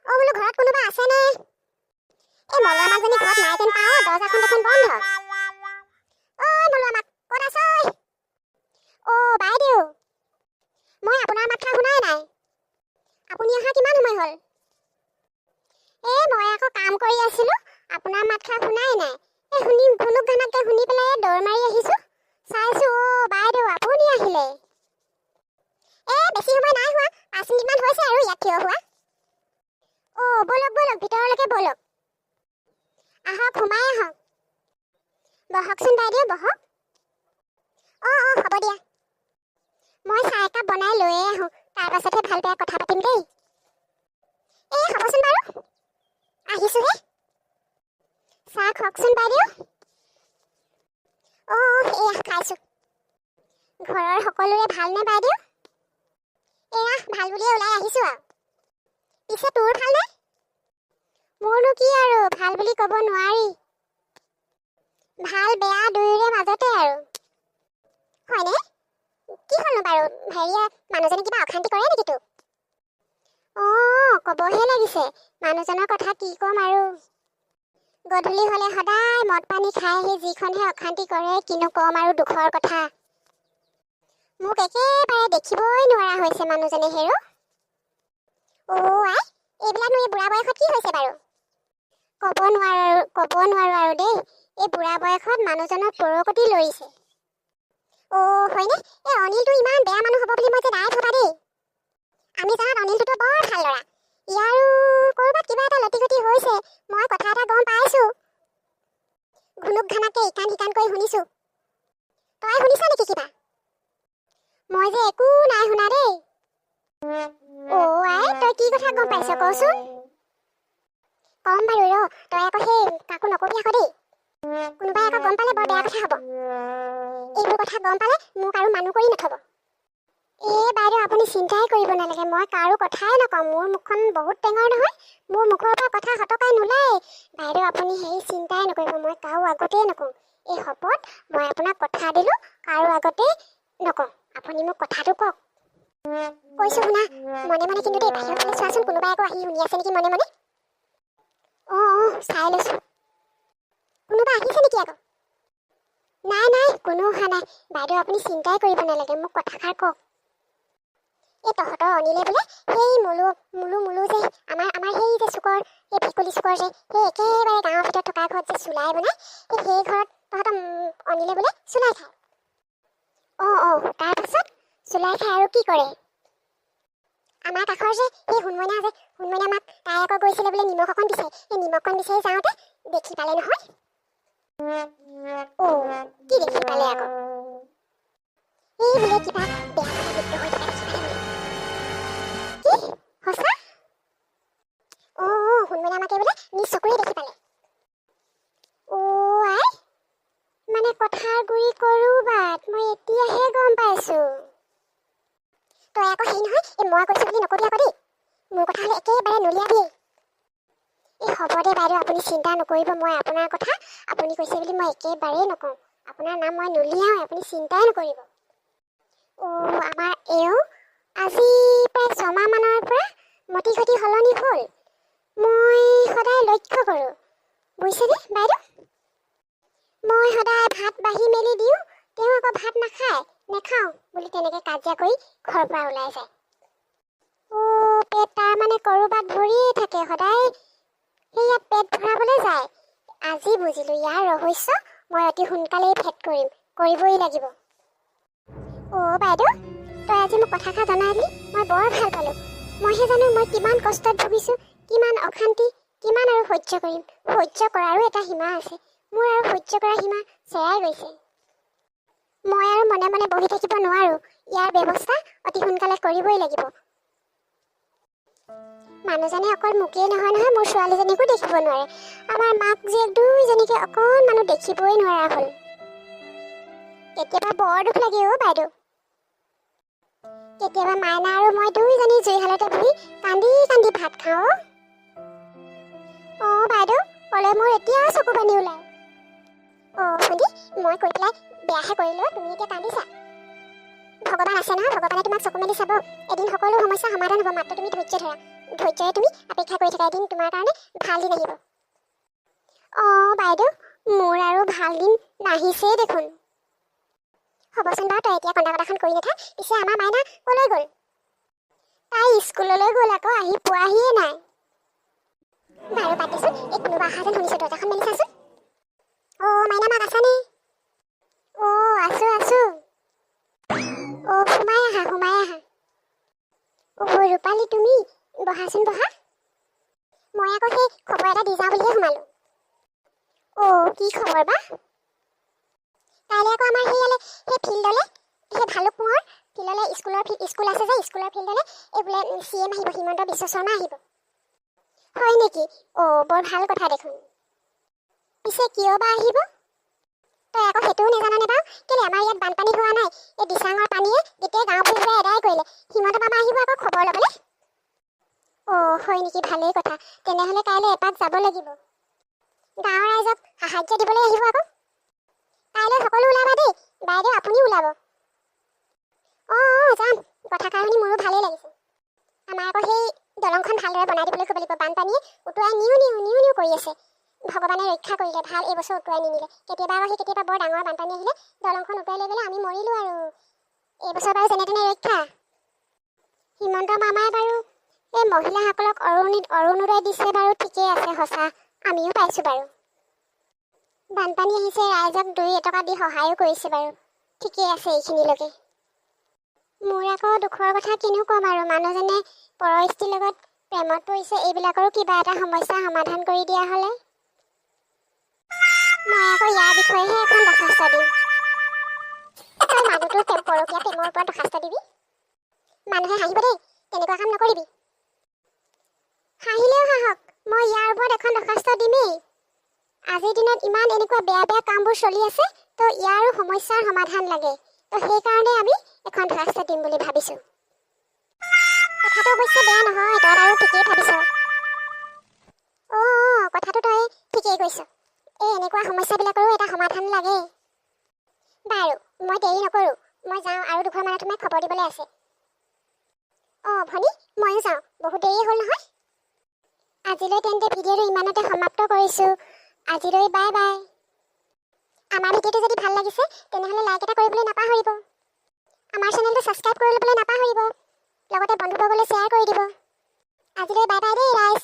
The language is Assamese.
অ বোলো ঘৰত কোনোবা আছে নে? এই মলুৱা মাকজনী ঘৰত নাই যেন পাওঁ, দৰজাখন দেখোন বন্ধ। ঐ মলুৱা মাক, ক'ত আছ? অ' বাইদেউ, মই আপোনাৰ মাতষাৰ শুনাই নাই। আপুনি অহা কিমান সময় হ'ল? মই আকৌ কাম কৰি আছিলোঁ, আপোনাৰ মাতষাৰ শুনাই নাই। ভুনুক ঘানাককৈ শুনি পেলাই দৌৰ মাৰি আহিছোঁ। চাইছোঁ বাইদেউ আপুনি আহিলে। বেছি সময় নাই হোৱা, 5 মিনিটমান হৈছে আৰু ইয়াত থিয় হোৱা। ব'লক ব'লক ভিতৰলৈকে ব'লক। আহক সোমাই আহক। বহকচোন বাইদেউ বহক। হ'ব দিয়া। মই চাহ একাপ বনাই লৈয়ে আহোঁ, তাৰ পাছতহে ভাল বেয়া কথা পাতিম দেই। হ'বচোন বাৰু, আহিছোঁহে। চাহ খাওকচোন বাইদেউ। এয়া খাইছোঁ। ঘৰৰ সকলোৰে ভালনে বাইদেউ? ভাল বুলিয়ে ওলাই আহিছোঁ আৰু। পিছে তোৰ ভালনে? মোৰনো কি আৰু, ভাল বুলি ক'ব নোৱাৰি। ভাল বেয়া দুয়োৰে মাজতে আৰু। হয়নে? কি হ'লনো বাৰু, মানুহজনে কিবা অশান্তি কৰে নেকি তোক? ক'বহে লাগিছে, মানুহজনৰ কথা কি ক'ম আৰু। গধূলি হ'লে সদায় মদ পানী খাই আহি যিখনহে অশান্তি কৰে, কিনো ক'ম আৰু দুখৰ কথা। মোক একেবাৰে দেখিবই নোৱাৰা হৈছে মানুহজনে হেৰো। এইবিলাকনো এই বুঢ়া বয়সত কি হৈছে বাৰু? ক'ব নোৱাৰো আৰু দেই। এই বুঢ়া বয়সত মানুহজনৰ পৰকতি লৰিছে। হয়নে? অনিলটো ইমান বেয়া মানুহ হ'ব বুলি মই যে নাই ভবা দেই। আমি জনাত অনিলটোতো বৰ ভাল ল'ৰা। ইয়াৰো ক'ৰবাত কিবা এটা লটিঘটি হৈছে, মই কথা এটা গম পাইছোঁ। ঘুনুক ঘানাককৈ ইকান সিকান কৰি শুনিছোঁ। তই শুনিছ নেকি কিবা? মই যে একো নাই শুনা দেই। তই কি কথা গম পাইছ কচোন? কম বাৰু ৰ, তই আকৌ কাকো নকবি আকৌ দেই। কোনোবাই আকৌ গম পালে বৰ বেয়া কথা হ'ব। এইবোৰ কথা গম পালে মোক আৰু মানুহ কৰি নথব। বাইদেউ আপুনি চিন্তাই কৰিব নালাগে, মই কাৰো কথাই নকওঁ। মোৰ মুখখন বহুত টেঙৰ নহয়, মোৰ মুখৰ পৰা কথা হতকাই নোলায়। বাইদেউ আপুনি চিন্তাই নকৰিব, মই কাৰো আগতেই নকওঁ। এই শপত মই আপোনাক কথা দিলোঁ, কাৰো আগতেই নকওঁ। আপুনি মোক কথাটো কওক। কৈছোঁ শুনা, মনে মনে কিন্তু দেই, বাহিৰৰ ফালে চোৱাচোন, কোনোবাই আকৌ আহি শুনি আছে নেকি মনে মনে। চাই লৈছোঁ। কোনোবা আহিছে নেকি আকৌ? নাই, কোনো অহা নাই। বাইদেউ আপুনি চিন্তাই কৰিব নালাগে, মোক কথাষাৰ কওক। তহঁতৰ অনিলে বোলে মুলু যে, আমাৰ যে চুকৰ, ভেকুলী চুকৰ যে, একেবাৰে গাঁৱৰ ভিতৰত থকা ঘৰত যে চুলাই বনায়, সেই ঘৰত তহঁতৰ অনিলে বোলে চুলাই খায়। তাৰপাছত চুলাই খায় আৰু কি কৰে? আমাৰ কাষৰ যে সোণমইনা মাক, তাই আকৌ গৈছিলে বোলে নিমখ অকণ বিচাৰি। নিমখ অকণ বিচাৰি যাওঁতে দেখি পালে নহয়। কি দেখি পালে আকৌ? বোলে কিবা বেয়া কথা লিপ্ত হৈ থকা দেখি পালে বোলে। কি? সঁচা? সোণমইনা মাকে বোলে নিজ চকুৰে দেখি পালে। মানে কথাৰ গুৰি কৰবাত, মই এতিয়াহে গম পাইছোঁ। তই আকৌ নহয়, মই কৈছোঁ বুলি নকবি আকৌ দেই। মোৰ কথা হ'লে একেবাৰে নলিয়াবি। হ'ব দে বাইদেউ, আপুনি চিন্তা নকৰিব। মই আপোনাৰ কথা আপুনি কৈছে বুলি মই একেবাৰেই নকওঁ। আপোনাৰ নাম মই নুলিয়াওঁ, আপুনি চিন্তাই নকৰিব। আমাৰ আজি প্ৰায় 6 মাহমানৰ পৰা মতি গতি সলনি হ'ল। মই সদায় লক্ষ্য কৰোঁ, বুজিছেনে বাইদেউ? মই সদায় ভাত বাঢ়ি মেলি দিওঁ, তেওঁ আকৌ ভাত নেখাওঁ বুলি তেনেকৈ কাজিয়া কৰি ঘৰৰ পৰা ওলাই যায়। পেট তাৰ মানে ক'ৰবাত ভৰিয়ে থাকে, সদায় ইয়াত পেট ভৰাবলৈ যায়। আজি বুজিলোঁ ইয়াৰ ৰহস্য। মই অতি সোনকালেই ভেদ কৰিবই লাগিব। বাইদেউ, তই আজি মোক কথাষাৰ জনালি, মই বৰ ভাল পালোঁ। মইহে জানো মই কিমান কষ্টত ভুগিছোঁ, কিমান অশান্তি, কিমান আৰু সহ্য কৰিম। সহ্য কৰাৰো এটা সীমা আছে। মোৰ আৰু সহ্য কৰা সীমা চেৰাই গৈছে। মই আৰু মনে মনে বহি থাকিব নোৱাৰোঁ। ইয়াৰ ব্যৱস্থা অতি সোনকালে কৰিবই লাগিব। মানুহজনে অকল মোকেই নহয়, মোৰ ছোৱালীজনীকো দেখিব নোৱাৰে। আমাৰ মাক জীয়েক দুইজনীকে অকণমানো দেখিবই নোৱাৰা হ'ল। কেতিয়াবা বৰ দুখ লাগে বাইদেউ। কেতিয়াবা মাইনা আৰু মই দুইজনী জুইশালতে বহি কান্দি কান্দি ভাত খাওঁ। বাইদেউ, ক'লে মোৰ এতিয়াও চকু পানী ওলায়। শুনি মই কৈ পেলাই বেয়াহে কৰিলোঁ, তুমি এতিয়া কান্দিছা। ভগৱান আছে নহয়, ভগৱানে তোমাক চকু মেলি চাব। এদিন সকলো সমস্যা সমাধান হ'ব, মাত্ৰ তুমি ধৈৰ্য ধৰা। ধৈৰ্যৰে তুমি অপেক্ষা কৰি থকা, এদিন তোমাৰ কাৰণে ভাল দিন আহিব। অঁ বাইদেউ, মোৰ আৰু ভাল দিন নাহিছেই দেখোন। হ'বচোন বাৰু, তই এতিয়া কন্দা কটাখন কৰি নাথাক। পিছে আমাৰ মাইনা ক'লৈ গ'ল? তাই স্কুললৈ গ'ল আকৌ, আহি পোৱাহিয়ে নাই। বাৰু বাদ দেচোন, এই কোনোবা অহা যেন শুনিছোঁ, দৰ্জাখন মেলি চাচোন। অঁ মাইনা মাক আছানে? অঁ আছোঁ আছোঁ। অঁ সোমাই আহা সোমাই আহা। অঁ ৰূপালী তুমি, বহাচোন বহা। মই আকৌ সেই খবৰ এটা দি যাওঁ বুলিয়ে সোমালোঁ। অঁ কি খবৰ বা? কাইলৈ আকৌ আমাৰ সেই ফিল্ডলৈ, সেই ভালুকপুঙৰ ফিল্ডলৈ, স্কুল আছে যে, স্কুলৰ ফিল্ডলৈ এই বোলে CM আহিব, হিমন্ত বিশ্ব শৰ্মা আহিব। হয় নেকি? অঁ বৰ ভাল কথা দেখোন। পিছে কিয় বা আহিব? তই আকৌ সেইটোও নাজানানে বাৰু? কেলে আমাৰ ইয়াত বানপানী হোৱা নাই, এই দিচাঙৰ পানীয়ে গোটেই গাঁওবোৰ ঘূৰাই আদায় কৰিলে। হিমন্ত মামা আহিব আকৌ খবৰ ল'বলৈ। অঁ হয় নেকি? ভালেই কথা। তেনেহ'লে কাইলৈ এপাক যাব লাগিব। গাঁৱৰ ৰাইজক সাহাৰ্য দিবলৈ আহিব আকৌ। কাইলৈ সকলো ওলাবা দেই, বাইদেউ আপুনিও ওলাব। অঁ যাম, কথাষাৰ শুনি মোৰো ভালেই লাগিছে। আমাৰ আকৌ সেই দলংখন ভালদৰে বনাই দিবলৈ ক'ব লাগিব। বানপানীয়ে উটুৱাই নিও কৰি আছে। ভগৱানে ৰক্ষা কৰিলে ভাল, এইবছৰ উটুৱাই নিনিলে। কেতিয়াবা বৰ ডাঙৰ বানপানী আহিলে দলংখন উটুৱাই লৈ গ'লে আমি মৰিলোঁ আৰু। এইবছৰ বাৰু যেনে তেনে ৰক্ষা। হিমন্ত মামাই বাৰু এই মহিলাসকলক অৰুণোদয় দিছে বাৰু, ঠিকেই আছে, সঁচা আমিও পাইছোঁ বাৰু। বানপানী আহিছে, ৰাইজক 2 টকা দি সহায়ো কৰিছে বাৰু, ঠিকেই আছে এইখিনিলৈকে। মোৰ আকৌ দুখৰ কথা কিনো ক'ম আৰু, মানুহজনে পৰৰ স্ত্ৰীৰ লগত প্ৰেমত পৰিছে। এইবিলাকৰো কিবা এটা সমস্যা সমাধান কৰি দিয়া হ'লে। মই আকৌ ইয়াৰ বিষয়েহে এখন দৰখাস্ত দিম। তই মানুহটোৰ পৰকীয়া প্ৰেমৰ ওপৰত দৰখাস্ত দিবি? মানুহে হাঁহিব দেই, তেনেকুৱা কাম নকৰিবি। হাঁহিলেও হাঁহক, মই ইয়াৰ ওপৰত এখন দৰখাস্ত দিমেই। আজিৰ দিনত ইমান এনেকুৱা বেয়া বেয়া কামবোৰ চলি আছে, তো ইয়াৰো সমস্যাৰ সমাধান লাগে। তো সেইকাৰণে আমি এখন দৰখাস্ত দিম বুলি ভাবিছোঁ। কথাটো অৱশ্যে বেয়া নহয়, তই বাৰু ঠিকেই ভাবিছ। অঁ কথাটো তই ঠিকেই কৈছ। এই এনেকুৱা সমস্যাবিলাকৰো এটা সমাধান লাগে। বাৰু মই দেৰি নকৰোঁ, মই যাওঁ, আৰু দুঘৰ মানুহত তোমাক খবৰ দিবলৈ আছে। অঁ ভনী, ময়ো যাওঁ, বহুত দেৰিয়ে হ'ল নহয়। আজিলৈ তেন্তে ভিডিঅ'টো ইমানতে সমাপ্ত কৰিছোঁ। আজিলৈ বাই বাই। আমাৰ ভিডিঅ'টো যদি ভাল লাগিছে তেনেহ'লে লাইক এটা কৰিবলৈ নাপাহৰিব। আমাৰ চেনেলটো ছাবস্ক্ৰাইব কৰি ল'বলৈ নাপাহৰিব। লগতে বন্ধুবৰ্গলৈ শ্বেয়াৰ কৰি দিব। আজিলৈ বাই বাই দেই ৰাইজ।